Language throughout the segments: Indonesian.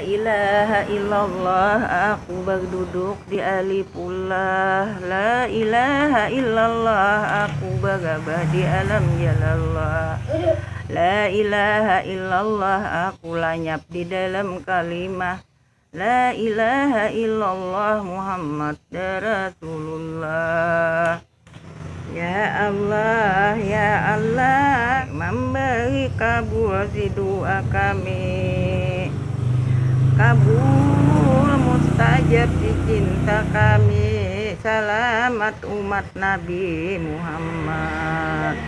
ilaha illallah, aku berduduk di alifullah. La ilaha illallah, aku bergabah di alam jalallah. La ilaha illallah, aku lanyap di dalam kalimah. La ilaha illallah, Muhammad Rasulullah. Ya Allah, ya Allah, memberi kabul si doa kami, kabul mustajab si cinta kami. Selamat umat Nabi Muhammad.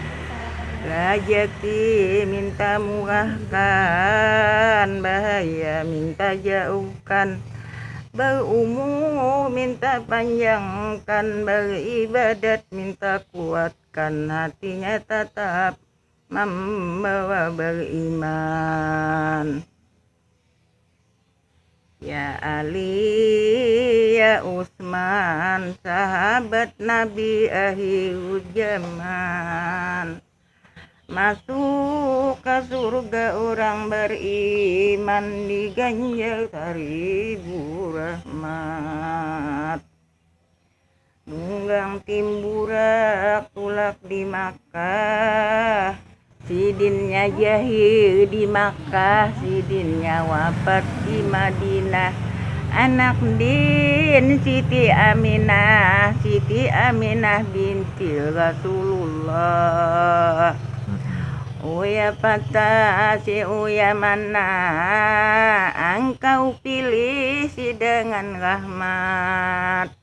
Rezeki minta murahkan, bahaya minta jauhkan, berumur minta panjangkan, beribadat minta kuatkan, hatinya tetap membawa beriman. Ya Ali, ya Utsman, sahabat Nabi akhir zaman, masuk ke surga orang beriman, diganjar 1000 rahmat. Munggang timburak tulak di Makkah, sidinnya jahil di Makkah, sidinnya wafat di Madinah. Anak din Siti Aminah, Siti Aminah binti Rasulullah. Uya patah si uya mana, engkau pilih si dengan rahmat.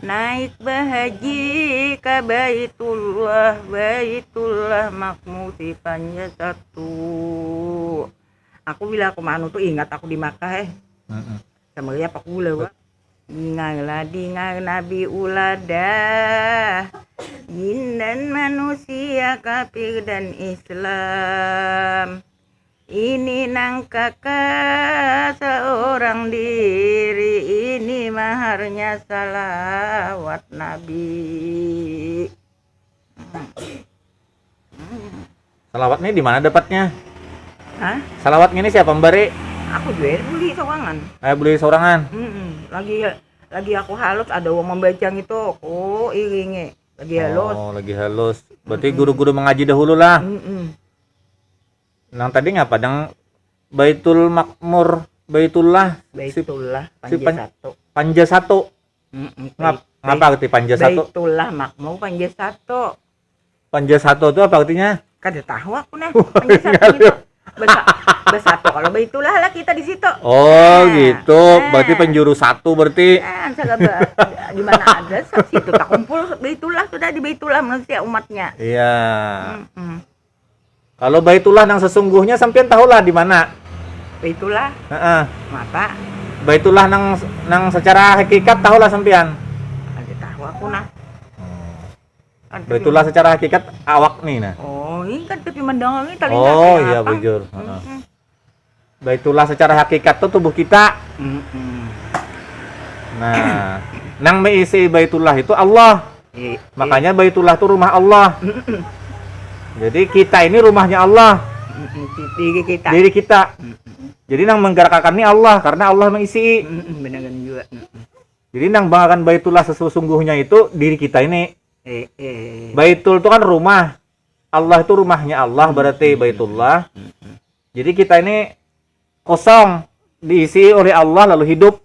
Naik berhaji ke Baitullah, Baitullah makmur si panja satu. Aku bila aku manu tuh ingat aku di Makkah sama lihat aku lewat. Dengarlah dengar Nabi uladah, jin dan manusia, kafir dan Islam. Ini nang kakak seorang diri, ini maharnya salawat Nabi. Salawatnya di mana dapatnya? Hah? Salawatnya ini siapa memberi? Aku juga beli sorangan. Beli sorangan. Lagi aku halus ada uang membacang itu, aku iringi. Lagi halus. Oh, lagi halus. Berarti guru-guru mengaji dahulu lah. Nang tadi ngapa? Nang Baitul Makmur, Baitullah. Baitullah si Panja satu. Panja satu. Ngapa arti Panja satu? Baitullah Makmur Panja satu. Panja satu itu apa artinya? Kada tahu aku nah. Panja satu itu. Bersatu kalau Baitullah lah kita di situ. Oh, gitu. Berarti penjuru satu berarti. Gimana ada situ tak kumpul Baitullah, sudah di Baitullah manusia umatnya. Iya. Kalau Baitullah yang sesungguhnya sampean tahulah di mana? Baitullah. Mata. Baitullah nang secara hakikat tahulah sampean. Ada tahu aku nah. Baitullah secara hakikat awak nih nah. Oh, ini kan tapi mendengar ini talinya. Oh, iya bujur. Baitullah secara hakikat tuh tubuh kita. Nah, nang meisi Baitullah itu Allah. Makanya Baitullah itu rumah Allah. Jadi kita ini rumahnya Allah. Diri kita. Jadi nang menggerakkan ini Allah karena Allah mengisi. Benar juga. Jadi nang banggakan Baitullah sesungguhnya itu diri kita ini. Baitul itu kan rumah. Allah itu rumahnya Allah, berarti Baitullah. Jadi kita ini kosong, diisi oleh Allah lalu hidup.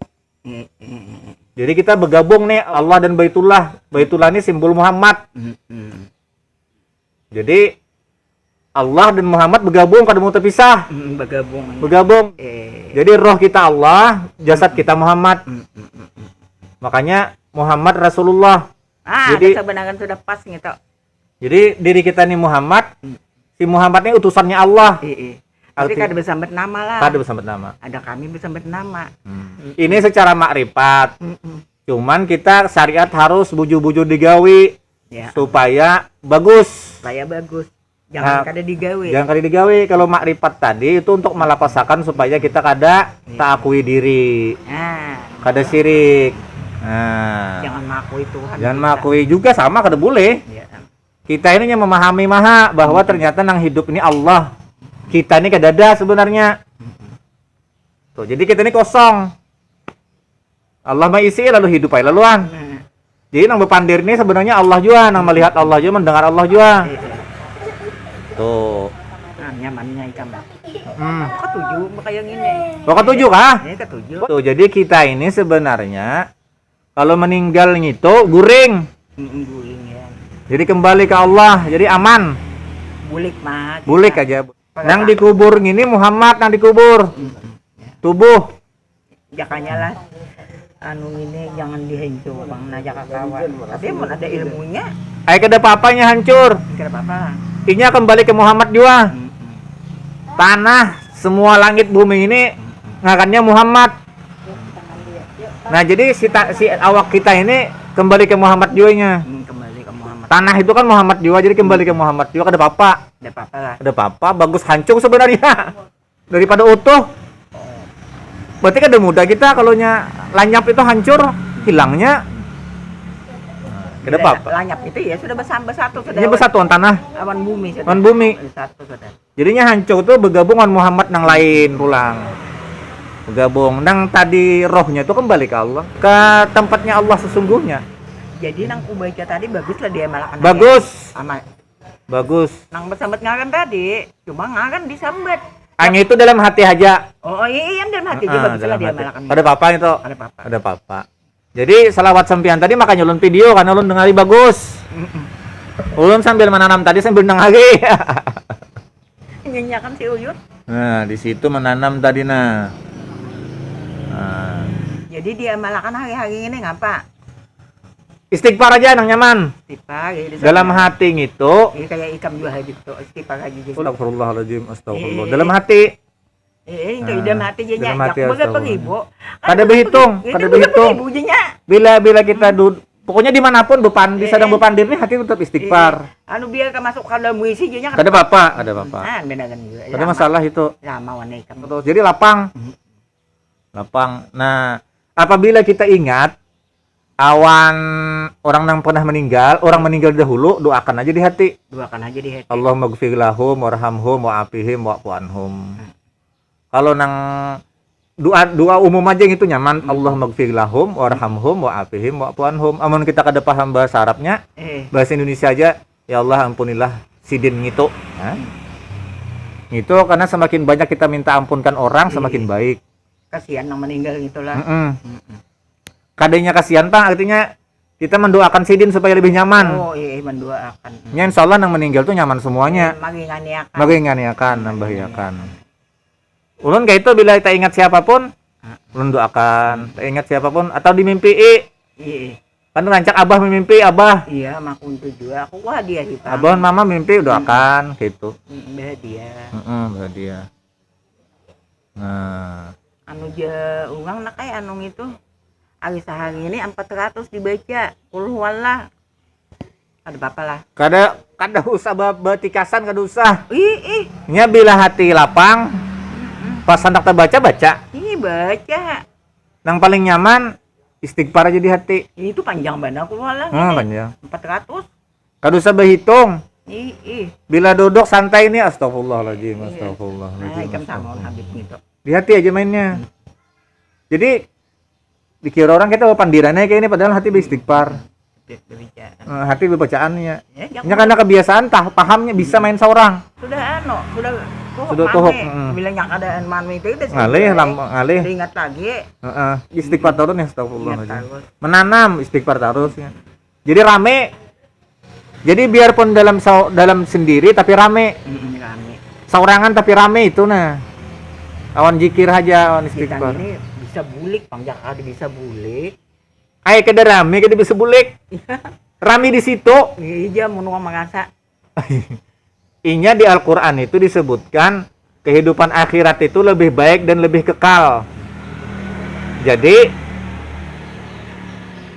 Jadi kita bergabung nih Allah dan Baitullah. Baitullah ini simbol Muhammad. Jadi Allah dan Muhammad bergabung, kada mau terpisah. Bergabung. Jadi roh kita Allah, jasad kita Muhammad. Makanya Muhammad Rasulullah. Jadi sebenarnya sudah pas gitu. Jadi diri kita ini Muhammad, si Muhammad ini utusannya Allah. Tapi kada bersambet nama lah. Kada bersambet nama. Ada kami bersambet nama. Ini secara makrifat. Cuman kita syariat harus buju-buju digawi supaya bagus. Jangan kada digawi. Jangan kada digawi. Kalau makrifat tadi itu untuk melapasakan supaya kita kada takui diri. Kada syirik. Jangan mengakui Tuhan. Jangan mengakui juga sama kada boleh. Kita ini yang memahami bahwa ternyata nang hidup ini Allah. Kita ini kada ada sebenarnya. Tuh, jadi kita ini kosong. Allah mah isi lalu hidup aja laluan. Jadi nang bepandir ini sebenarnya Allah juga, nang melihat Allah juga, mendengar Allah juga. Tuh. Nah, nyamannya ikan. Ketujuh kayak gini. Oh, ketujuh kah? Ini ketujuh. Tuh, jadi kita ini sebenarnya kalau meninggal gitu guring. Guling ya. Jadi kembali ke Allah, jadi aman. Bulik mah. Bulik aja. Nang dikubur gini Muhammad nang dikubur. Tubuh. Jakanya lah. Anu ini jangan dihancur bang najak kawan. Tapi mau ada ilmunya. Ay kada papanya hancur. Kira apa? Inya kembali ke Muhammad juga. Tanah, semua langit bumi ini ngakannya Muhammad. Nah, jadi si awak kita ini kembali ke Muhammad juga nya. Kembali ke Muhammad. Tanah itu kan Muhammad juga, jadi kembali ke Muhammad juga. Kada apa-apa. Ada apa lah. Ada apa-apa, bagus hancur sebenarnya. Daripada utuh. Berarti kan udah mudah kita kalau nya lanyap itu hancur, hilangnya. Kada apa-apa. Lanyap itu ya sudah bersatu sudah. Ini bersatuan tanah, Awan bumi sudah. awan bumi. Satu sudah. Jadinya hancur itu bergabung dengan Muhammad yang lain pulang. Bergabung. Nang tadi rohnya itu kembali ke Allah, ke tempatnya Allah sesungguhnya. Jadi nang kubaca tadi bagus lah dia malakan. Bagus. Sama. Bagus. Nang bersambat ngaran tadi, cuma ngaran disambat. Hanya itu dalam hati aja. Oh iya dalam hati juga bagus lah dia malakan. Ada apa itu? Ada apa? Ada apa? Jadi salawat sampian tadi makanya ulun video karena ulun dengari bagus. Ulun sambil menanam tadi sambil dengari. Nyenyakan si Uyut. Nah, di situ menanam tadi nah. Jadi dia malakan hari-hari ini ngapa? Istighfar aja nang nyaman. Istighfar ya, Dalam hati gitu. ini kayak ikam juga gitu. Istighfar aja gitu. Astagfirullahaladzim, astagfirullah. Dalam hati. Itu dalam hati aja nya. dalam hati, Aku bagai astagfirullah. pengibu. Kada berhitung, kada berhitung. Bila kita pokoknya dimanapun bepandi sedang bepandir nih hati tetap istighfar. Anu biar ke masuk ke dalam muisi aja nya. Kada apa-apa, ada apa-apa. Ah, benar kan juga. Ada masalah itu. Lama wana ikam. Betul. Jadi lapang. Lapang. Nah, apabila kita ingat awan orang yang pernah meninggal, orang meninggal dahulu, doakan aja di hati. Doakan aja di hati. Allahumma gfir lahum warhamhum wa'afihim wa'fu anhum. Kalau nang doa umum aja yang itu nyaman. Allahumma gfir lahum warhamhum wa'afihim wa'fu anhum. Amun kita kada paham bahasa Arabnya, bahasa Indonesia aja, ya Allah ampunilah sidin gitu. Itu karena semakin banyak kita minta ampunkan orang, semakin baik. Kasihan yang meninggal itulah. Kadenya kasihan Pak, artinya kita mendoakan sidin supaya lebih nyaman. Oh iya mendoakan. Ya insya Allah yang meninggal tuh nyaman semuanya. Menginganiakan. Menginganiakan, membahayakan. Ulun kayak itu bila kita ingat siapapun, ulun doakan. Kita ingat siapapun atau dimimpi. Iya. Kan ngancak abah mimpi abah. Iya mak untuk juga. Aku hadiah sih Pak. Abah mama mimpi doakan gitu. Hadiah. Hadiah. Nah, Anu je uang nak kayak anu itu. Hari sehari ini 400 dibaca. Puluhan lah. Ada apa lah. kada usah batikasan, kada usah. Ih. Nya bila hati lapang, pas hendak terbaca baca. Ih baca. Yang paling nyaman istighfar aja di hati. Ini tuh panjang banget puluhan lah. Panjang. 400. Kada usah berhitung. Ih. Bila duduk santai ini astagfirullahaladzim, astagfirullahaladzim. Nah, ikam sama habis gitu. Di hati aja mainnya. Jadi dikira orang kita pandirannya kayak ini padahal hati beristighfar. Hati berbacaannya. Ya karena kebiasaan pahamnya bisa main seorang. Sudah Tuhuk. Bila yang keadaan manu itu Ngalih. Ingat lagi. Istighfar terus ya astagfirullahaladzim. Menanam istighfar terus ya. Jadi rame. Jadi biarpun dalam sendiri tapi rame. Seorangan tapi rame itu nah. Awan zikir aja, awan istighfar. Ini bisa bulik, panjang ada bisa bulik. Ay kada rame, kada bisa bulik. Rame di situ. Iya, mau merasa. Inya di Al-Qur'an itu disebutkan kehidupan akhirat itu lebih baik dan lebih kekal. Jadi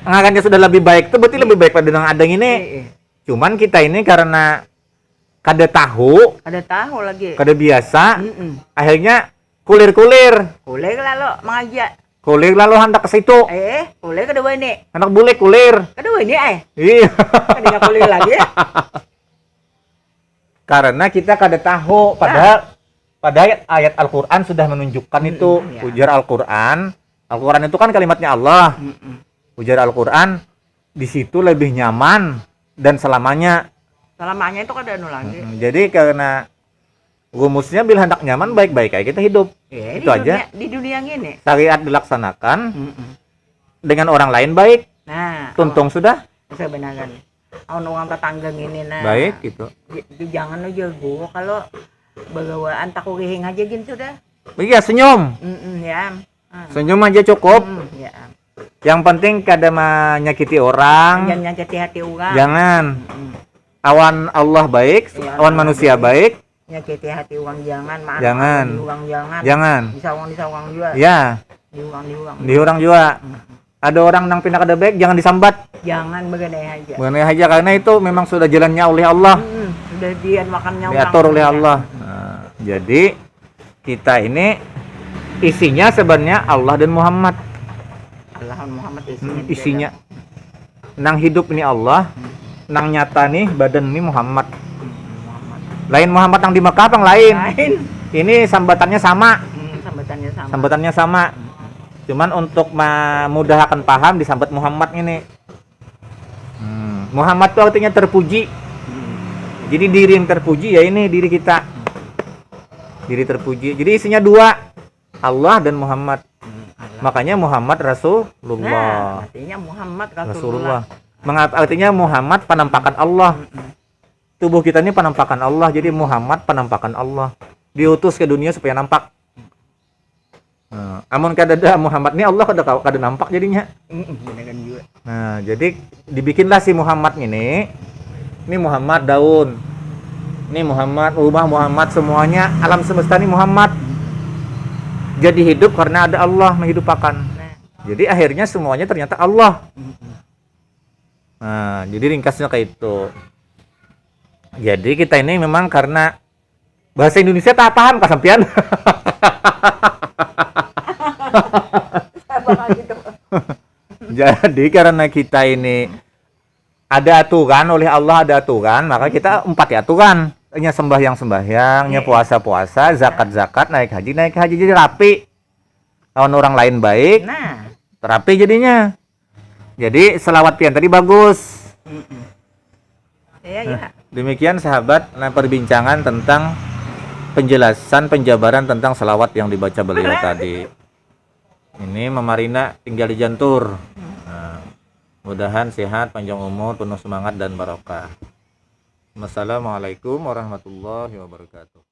ngakannya sudah lebih baik itu berarti lebih baik pada yang ada ini. Cuman kita ini karena kada tahu lagi. Kada biasa. Akhirnya kulir lalu mengajak. Kulir lalu hendak ke situ. Kulir kedua ini. Hendak bulik kulir. Kedua ini Iya. Kadang kulir lagi. Karena kita kada tahu padahal pada ayat Al-Qur'an sudah menunjukkan itu. Ya. Ujar Al-Qur'an. Al-Qur'an itu kan kalimatnya Allah. Ujar Al-Qur'an di situ lebih nyaman dan selamanya. Selamanya itu ada lagi. Jadi karena rumusnya bila hendak nyaman baik-baik aja kita hidup. Ya, Itu aja. Di dunia gini. Syariat dilaksanakan dengan orang lain baik. Nah, Tuntung sudah sebenarnya orang tetangga gini nah. baik gitu. Jangan aja gua kalau bagawaan tak kurihing aja gitu sudah. Iya, senyum. Ya. Senyum aja cukup. Ya. Yang penting kada menyakiti orang. Jangan nyakiti hati orang. Jangan. Awan Allah baik, Ya, awan manusia baik. Nyakiti hati orang jangan. Maaf, Jangan. di orang jangan. Jangan. Disawang juga. Ya, Di orang. di orang juga. Ada orang nang pindah kada baik, jangan disambat. Jangan begini aja. Bukan aja karena itu memang sudah jalannya oleh Allah. Sudah dia makannya Diatur oleh Allah. Nah, jadi kita ini isinya sebenarnya Allah dan Muhammad. Allah Muhammad Isinya nang hidup ini Allah, nang nyata nih badan ini Muhammad. Lain Muhammad yang di Mekah yang lain. Ini sambatannya sama. Sambatannya sama. Cuman untuk memudahkan paham disambat Muhammad ini. Muhammad itu artinya terpuji. Jadi diri yang terpuji ya ini diri kita. Diri terpuji. Jadi isinya dua, Allah dan Muhammad. Makanya Muhammad Rasulullah. Artinya Muhammad Rasulullah. Artinya Muhammad penampakan Allah. Tubuh kita ini penampakan Allah. Jadi Muhammad penampakan Allah. Diutus ke dunia supaya nampak. Amun kada ada Muhammad ini Allah kada nampak jadinya. Nah, jadi dibikinlah si Muhammad ini. Ini Muhammad daun. Ini Muhammad rumah, Muhammad semuanya alam semesta ini Muhammad. Jadi hidup karena ada Allah menghidupakan. Jadi akhirnya semuanya ternyata Allah. Nah, jadi ringkasnya kayak itu. Jadi kita ini memang karena bahasa Indonesia tak paham kasampian. Jadi karena kita ini ada aturan oleh Allah, ada aturan, maka kita empati aturan. Nya sembahyang, nya puasa, zakat, naik haji, jadi rapi. Lawan orang lain baik, rapi jadinya. Jadi selawat pian tadi bagus. Demikian sahabat, perbincangan tentang penjabaran tentang selawat yang dibaca beliau tadi. Ini Mamarina tinggal di Jantur. Mudahan sehat, panjang umur, penuh semangat dan barokah. Wassalamualaikum warahmatullahi wabarakatuh.